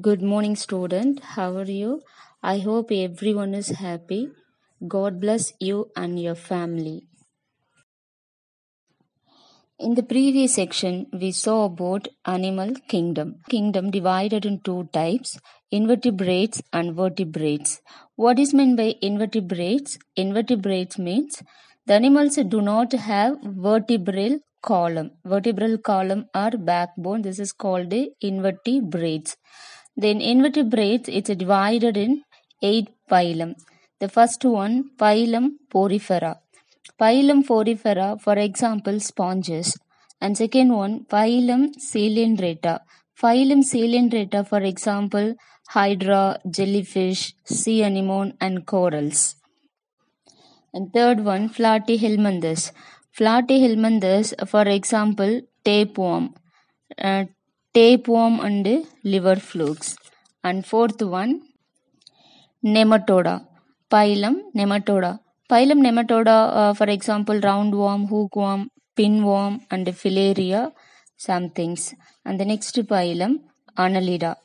Good morning, student. How are you? I hope everyone is happy. God bless you and your family. In the previous section, we saw about animal kingdom. Kingdom divided in two types, invertebrates and vertebrates. What is meant by invertebrates? Invertebrates means the animals do not have vertebral column. Vertebral column or backbone. This is called invertebrates. Then invertebrates, it's divided in 8 phylum. The first one, phylum Porifera. Phylum Porifera, for example, sponges. And second one, phylum Coelenterata. Phylum Coelenterata, for example, hydra, jellyfish, sea anemone, and corals. And third one, Platyhelminthes. Platyhelminthes, for example, tapeworm. Tapeworm and liver flukes. And fourth one, nematoda. Phylum nematoda. Phylum nematoda, for example, roundworm, hookworm, pinworm, and filaria, some things. And the next phylum, Annelida.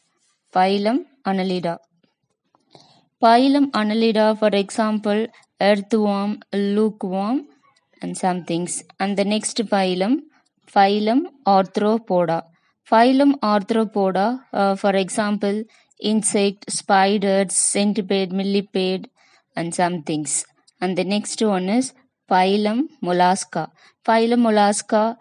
Phylum Annelida. Phylum Annelida, for example, earthworm, lukeworm, and some things. And the next phylum, phylum Arthropoda. Phylum Arthropoda, for example, insect, spiders, centipede, millipede, and some things. And the next one is phylum Mollusca. Phylum Mollusca,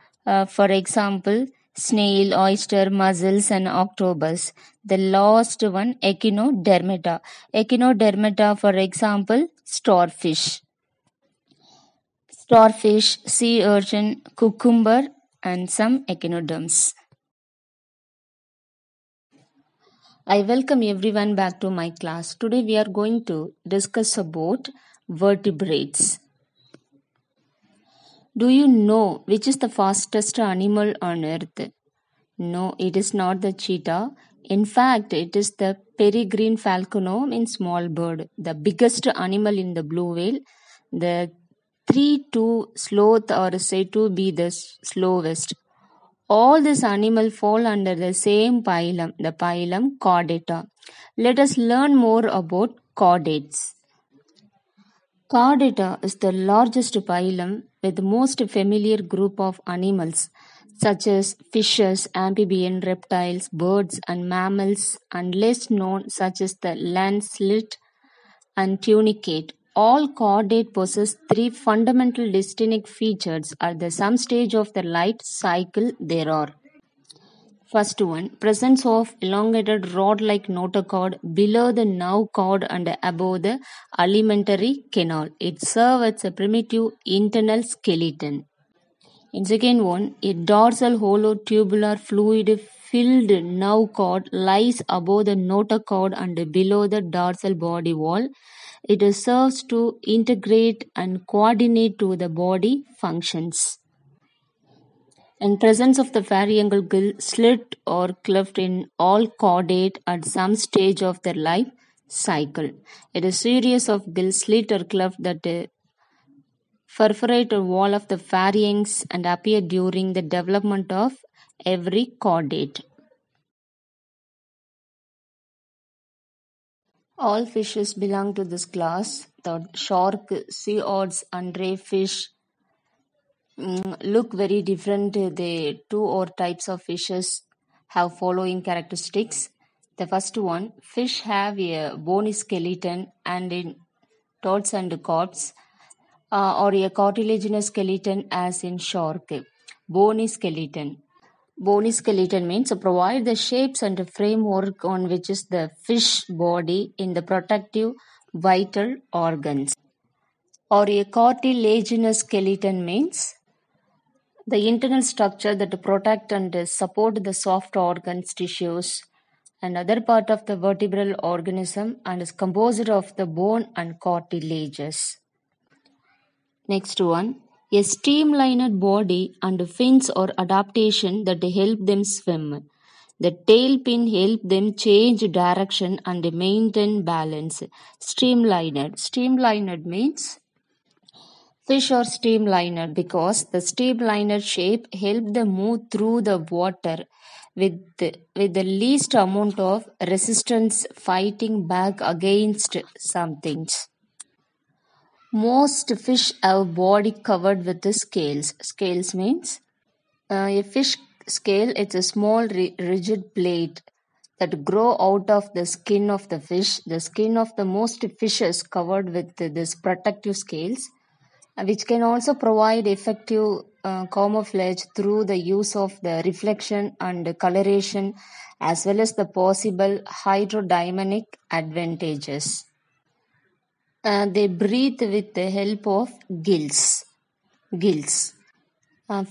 for example, snail, oyster, mussels, and octopus. The last one, Echinodermata. Echinodermata, for example, starfish. Starfish, sea urchin, cucumber, and some echinoderms. I welcome everyone back to my class. Today we are going to discuss about vertebrates. Do you know which is the fastest animal on earth? No, it is not the cheetah. In fact, it is the peregrine falconer, means small bird, the biggest animal in the blue whale. The 3-2 sloth are said to be the slowest. All these animals fall under the same phylum, the phylum Chordata. Let us learn more about chordates. Chordata is the largest phylum with the most familiar group of animals such as fishes, amphibians, reptiles, birds, and mammals, and less known such as the lancelet and tunicate. All chordate possess three fundamental distinct features at the some stage of the life cycle there are. First one, presence of elongated rod-like notochord below the nerve cord and above the alimentary canal. It serves as a primitive internal skeleton. In second one, a dorsal hollow tubular fluid filled nerve cord lies above the notochord and below the dorsal body wall. It serves to integrate and coordinate to the body functions. And presence of the pharyngeal gill slit or cleft in all chordate at some stage of their life cycle. It is a series of gill slit or cleft that perforate a wall of the pharynx and appear during the development of every chordate. All fishes belong to this class. The shark, sea otters, and ray fish look very different. The two or types of fishes have following characteristics. The first one, fish have a bony skeleton and in toads and carps, or a cartilaginous skeleton as in shark. Bony skeleton. Bony skeleton means provide the shapes and framework on which is the fish body in the protective vital organs. Or a cartilaginous skeleton means the internal structure that protect and support the soft organs, tissues, and other part of the vertebral organism and is composed of the bone and cartilages. Next one, a streamlined body and fins or adaptation that help them swim. The tail fin help them change direction and maintain balance. Streamlined means fish are streamlined because the streamlined shape help them move through the water. with with the least amount of resistance fighting back against some things. Most fish have body covered with the scales. Scales means a fish scale. It's a small rigid plate that grow out of the skin of the fish. The skin of the most fishes covered with this protective scales, which can also provide effective camouflage through the use of the reflection and coloration, as well as the possible hydrodynamic advantages. They breathe with the help of gills. Gills.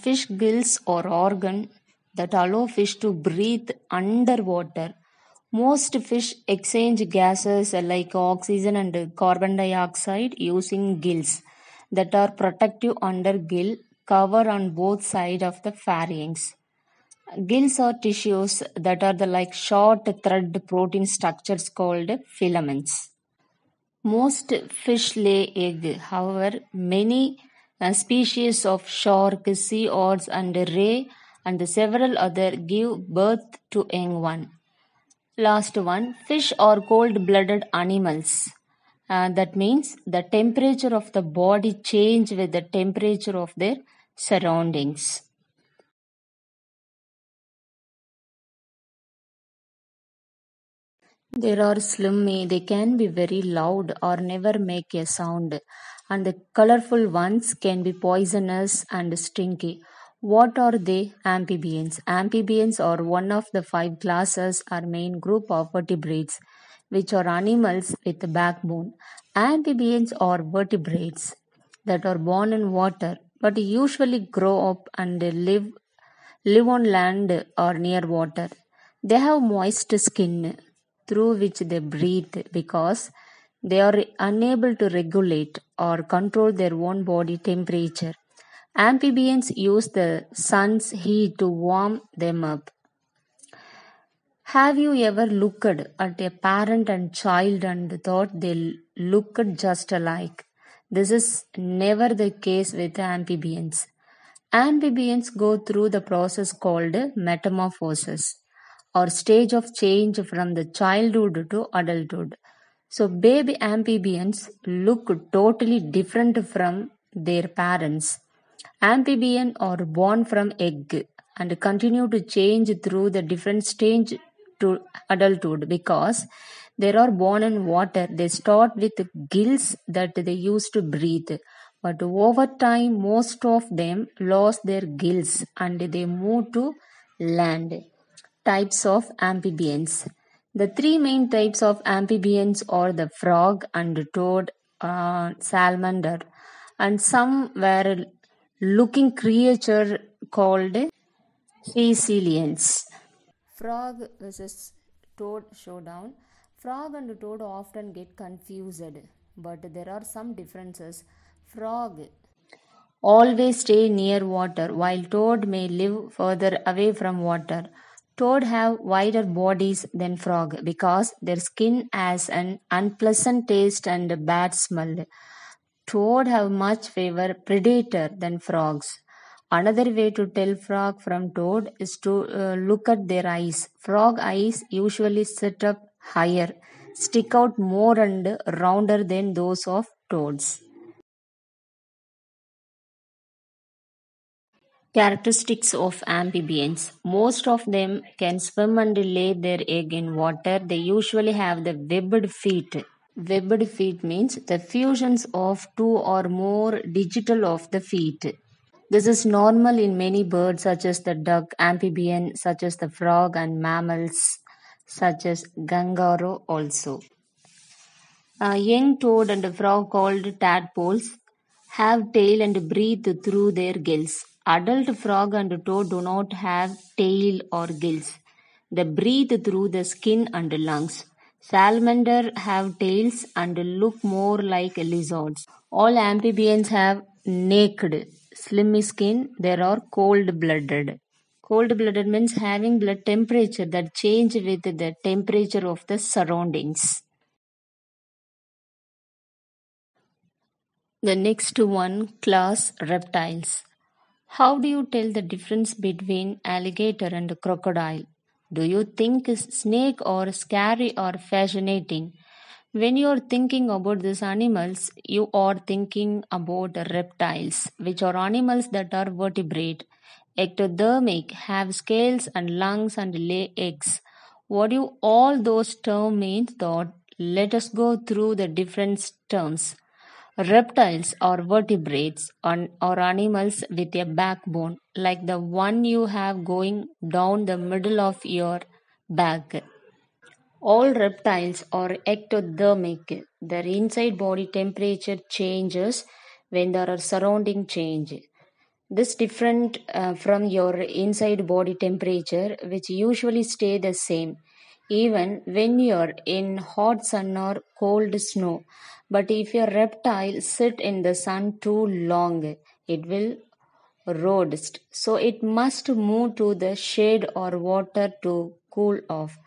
Fish gills or organ that allow fish to breathe underwater. Most fish exchange gases like oxygen and carbon dioxide using gills that are protective under gill cover on both sides of the pharynx. Gills are tissues that are the like short thread protein structures called filaments. Most fish lay egg. However, many species of shark, sea otters, and ray, and several other give birth to young one. Last one, fish are cold-blooded animals. That means the temperature of the body change with the temperature of their surroundings. There are slimy, they can be very loud or never make a sound, and the colorful ones can be poisonous and stinky. What are they? Amphibians. Amphibians are one of the five classes or main group of vertebrates, which are animals with a backbone. Amphibians are vertebrates that are born in water but usually grow up and live on land or near water. They have moist skin through which they breathe because they are unable to regulate or control their own body temperature. Amphibians use the sun's heat to warm them up. Have you ever looked at a parent and child and thought they looked just alike? This is never the case with amphibians. Amphibians go through the process called metamorphosis or stage of change from the childhood to adulthood. So, baby amphibians look totally different from their parents. Amphibians are born from egg and continue to change through the different stage to adulthood because they are born in water. They start with gills that they use to breathe, but over time, most of them lost their gills and they move to land. Types of amphibians. The three main types of amphibians are the frog and toad, salamander, and some were looking creature called caecilians. Frog versus toad showdown. Frog and toad often get confused, but there are some differences. Frog always stay near water, while toad may live further away from water. Toad have wider bodies than frog because their skin has an unpleasant taste and a bad smell. Toad have much favor predator than frogs. Another way to tell frog from toad is to look at their eyes. Frog eyes usually sit up higher, stick out more and rounder than those of toads. Characteristics of amphibians. Most of them can swim and lay their egg in water. They usually have the webbed feet. Webbed feet means the fusions of two or more digital of the feet. This is normal in many birds such as the duck, amphibian such as the frog and mammals such as kangaroo also. Young toad and frog called tadpoles have tail and breathe through their gills. Adult frog and toad do not have tail or gills. They breathe through the skin and lungs. Salamander have tails and look more like lizards. All amphibians have naked, slimy skin. They are cold-blooded. Cold-blooded means having blood temperature that change with the temperature of the surroundings. The next one, class reptiles. How do you tell the difference between alligator and crocodile? Do you think is snake or scary or fascinating? When you are thinking about these animals, you are thinking about reptiles, which are animals that are vertebrate, ectothermic, have scales and lungs and lay eggs. What do all those terms mean? Thought. Let us go through the different terms. Reptiles or vertebrates or animals with a backbone, like the one you have going down the middle of your back. All reptiles are ectothermic. Their inside body temperature changes when there are surrounding change. This different from your inside body temperature, which usually stay the same even when you're in hot sun or cold snow. But if your reptile sit in the sun too long, it will roast. So it must move to the shade or water to cool off.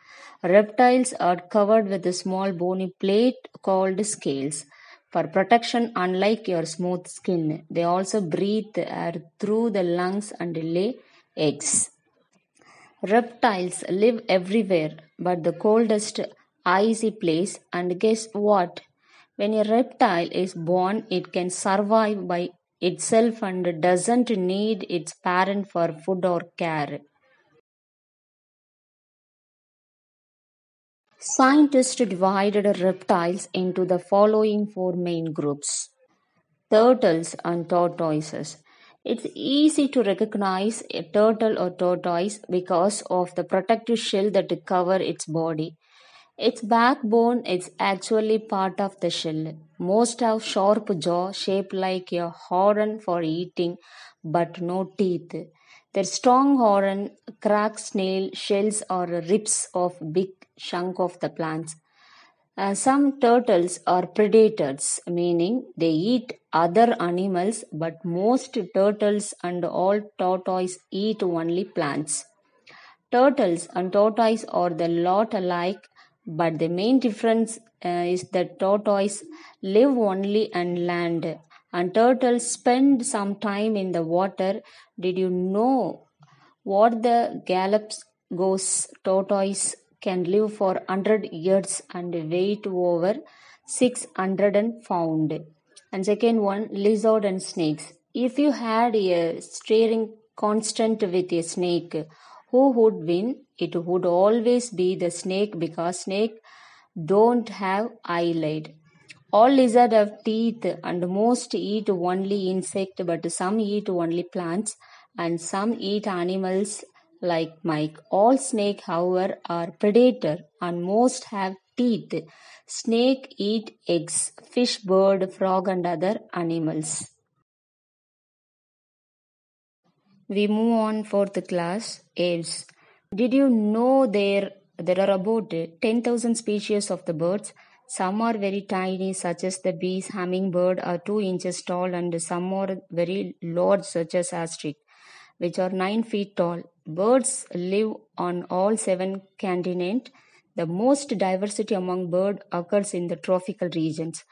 Reptiles are covered with a small bony plate called scales. For protection, unlike your smooth skin, they also breathe air through the lungs and lay eggs. Reptiles live everywhere but the coldest, icy place, and guess what? When a reptile is born, it can survive by itself and doesn't need its parent for food or care. Scientists divided reptiles into the following four main groups: turtles and tortoises. It's easy to recognize a turtle or tortoise because of the protective shell that cover its body. Its backbone is actually part of the shell. Most have sharp jaw shaped like a horn for eating, but no teeth. Their strong horn cracks snail shells or rips off big chunk of the plants. Some turtles are predators, meaning they eat other animals, but most turtles and all tortoises eat only plants. Turtles and tortoise are the lot alike, but the main difference is that tortoise live only on land and turtles spend some time in the water. Did you know what the Galapagos tortoise can live for 100 years and weight over 600 pound? And second one, lizard and snakes. If you had a staring constant with a snake, who would win? It would always be the snake because snake don't have eyelid. All lizards have teeth and most eat only insect, but some eat only plants and some eat animals like Mike. All snake, however, are predator and most have teeth. Snake eat eggs, fish, bird, frog and other animals. We move on fourth class, aves. Did you know there are about 10,000 species of the birds? Some are very tiny, such as the bees, hummingbird, are 2 inches tall, and some are very large, such as ostrich, which are 9 feet tall. Birds live on all 7 continents. The most diversity among birds occurs in the tropical regions.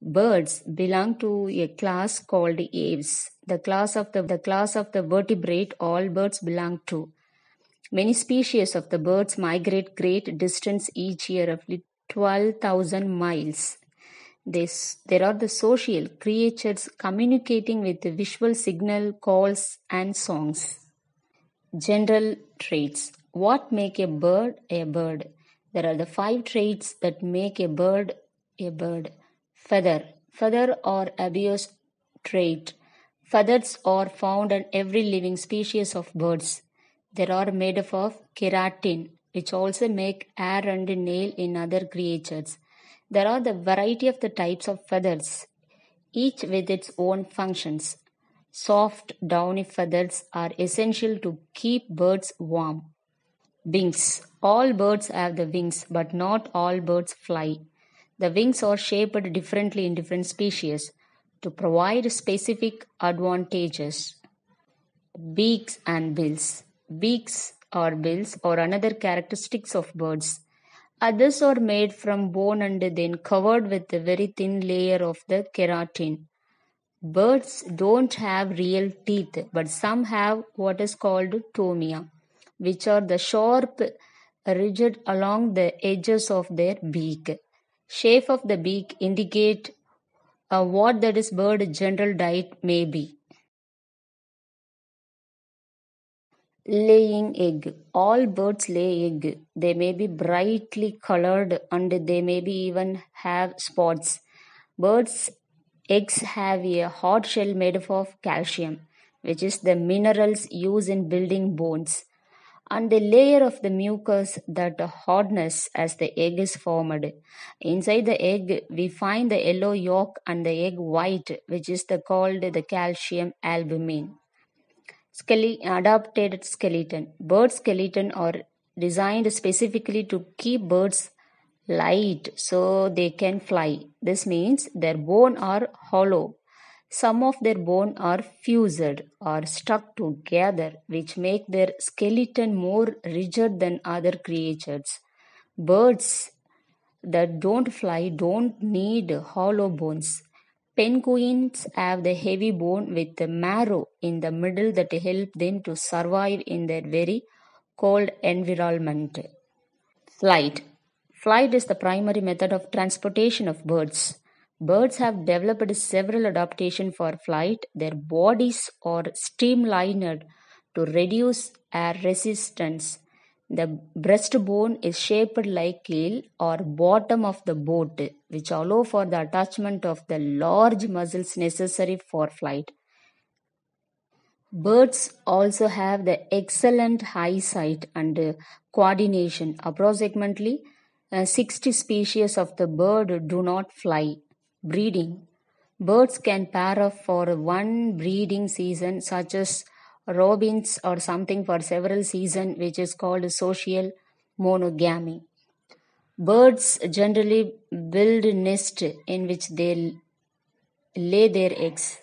Birds belong to a class called aves, the class of the vertebrate all birds belong to. Many species of the birds migrate great distance each year, roughly 12,000 miles. There are the social creatures communicating with the visual signal, calls, and songs. General traits. What make a bird a bird? There are the 5 traits that make a bird a bird. Feather. Feather or obvious trait. Feathers are found on every living species of birds. They are made up of keratin, which also make hair and nail in other creatures. There are the variety of the types of feathers, each with its own functions. Soft, downy feathers are essential to keep birds warm. Wings. All birds have the wings, but not all birds fly. The wings are shaped differently in different species to provide specific advantages. Beaks and bills. Beaks or bills are another characteristics of birds. Others are made from bone and then covered with a very thin layer of the keratin. Birds don't have real teeth, but some have what is called tomia, which are the sharp rigid along the edges of their beak. Shape of the beak indicate what that is bird general diet may be. Laying egg. All birds lay egg. They may be brightly colored and they may be even have spots. Birds' eggs have a hard shell made up of calcium, which is the minerals used in building bones, and the layer of the mucus that hardness as the egg is formed. Inside the egg, we find the yellow yolk and the egg white, which is called the calcium albumin. Adapted skeleton. Bird skeleton are designed specifically to keep birds light so they can fly. This means their bones are hollow. Some of their bones are fused or stuck together, which make their skeleton more rigid than other creatures. Birds that don't fly don't need hollow bones. Penguins have the heavy bone with the marrow in the middle that help them to survive in their very cold environment. Flight. Flight is the primary method of transportation of birds. Birds have developed several adaptations for flight. Their bodies are streamlined to reduce air resistance. The breastbone is shaped like keel or bottom of the boat, which allow for the attachment of the large muscles necessary for flight. Birds also have the excellent eyesight and coordination. Approximately 60 species of the bird do not fly. Breeding. Birds can pair up for one breeding season, such as robins or something for several seasons, which is called social monogamy. Birds generally build a nest in which they lay their eggs.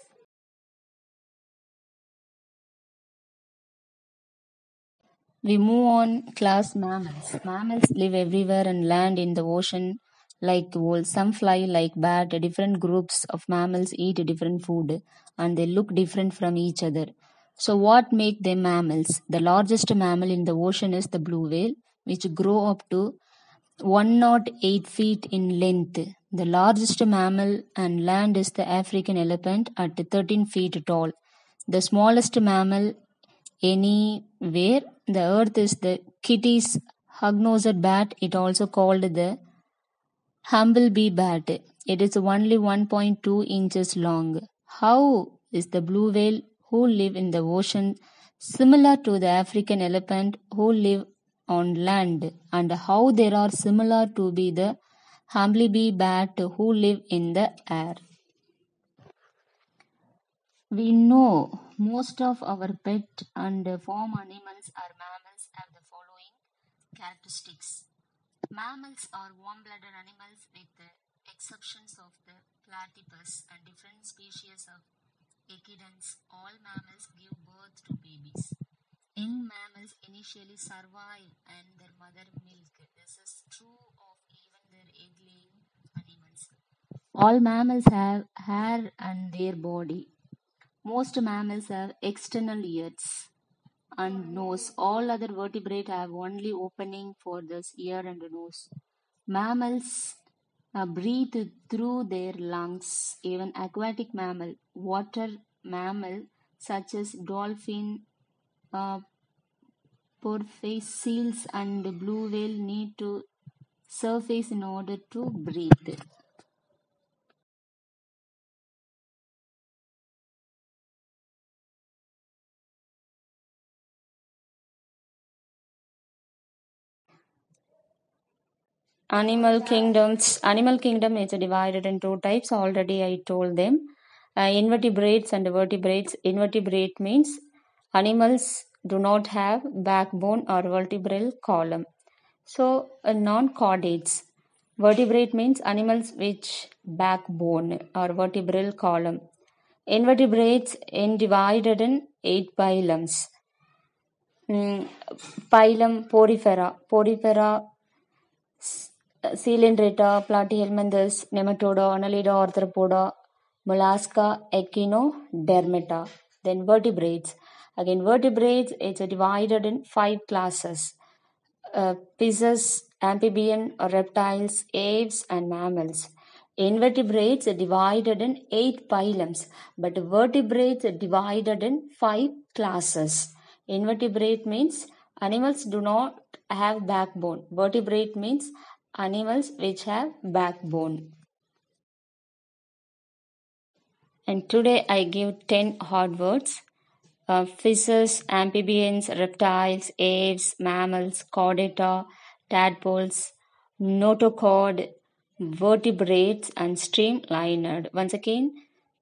We move on class mammals. Mammals live everywhere and land in the ocean like wolves. Some fly like bat. Different groups of mammals eat different food and they look different from each other. So what make them mammals? The largest mammal in the ocean is the blue whale, which grow up to 108 feet in length. The largest mammal on land is the African elephant at 13 feet tall. The smallest mammal anywhere. The earth is the kitty's hug-nosed bat. It also called the humblebee bat. It is only 1.2 inches long. How is the blue whale who live in the ocean similar to the African elephant who live on land, and how they are similar to be the humblebee bat who live in the air? We know most of our pet and farm animals are mammals have the following characteristics. Mammals are warm-blooded animals with the exceptions of the platypus and different species of echidnas. All mammals give birth to babies. Young mammals initially survive and their mother milk. This is true of even their egg-laying animals. All mammals have hair on their body. Most mammals have external ears and nose. All other vertebrates have only opening for this ear and nose. Mammals breathe through their lungs. Even aquatic mammal, water mammal such as dolphin, uh, porpoise, seals, and blue whale need to surface in order to breathe. Animal kingdom is divided in two types. Already I told them. Invertebrates and vertebrates. Invertebrate means animals do not have backbone or vertebral column. So non-chordates. Vertebrate means animals which backbone or vertebral column. Invertebrates in divided in 8 phylums. Phylum Porifera. Porifera, Coelenterata, Platyhelminthes, Nematoda, Annelida, Arthropoda, Mollusca, Echinodermata. Then vertebrates. Again, vertebrates it's divided in 5 classes. Fishes, amphibian, reptiles, aves, and mammals. Invertebrates are divided in 8 phylums, but vertebrates are divided in 5 classes. Invertebrate means animals do not have backbone. Vertebrate means animals which have backbone. And today I give 10 hard words. Fishes, amphibians, reptiles, aves, mammals, chordata, tadpoles, notochord, vertebrates, and streamlined. Once again,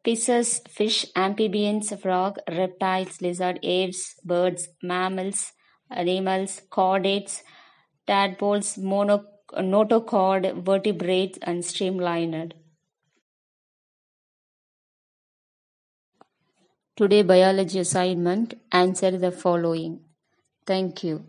fishes, fish, amphibians, frog, reptiles, lizard, aves, birds, mammals, animals, chordates, tadpoles, notochord, vertebrates, and streamlined. Today biology assignment, answer the following. Thank you.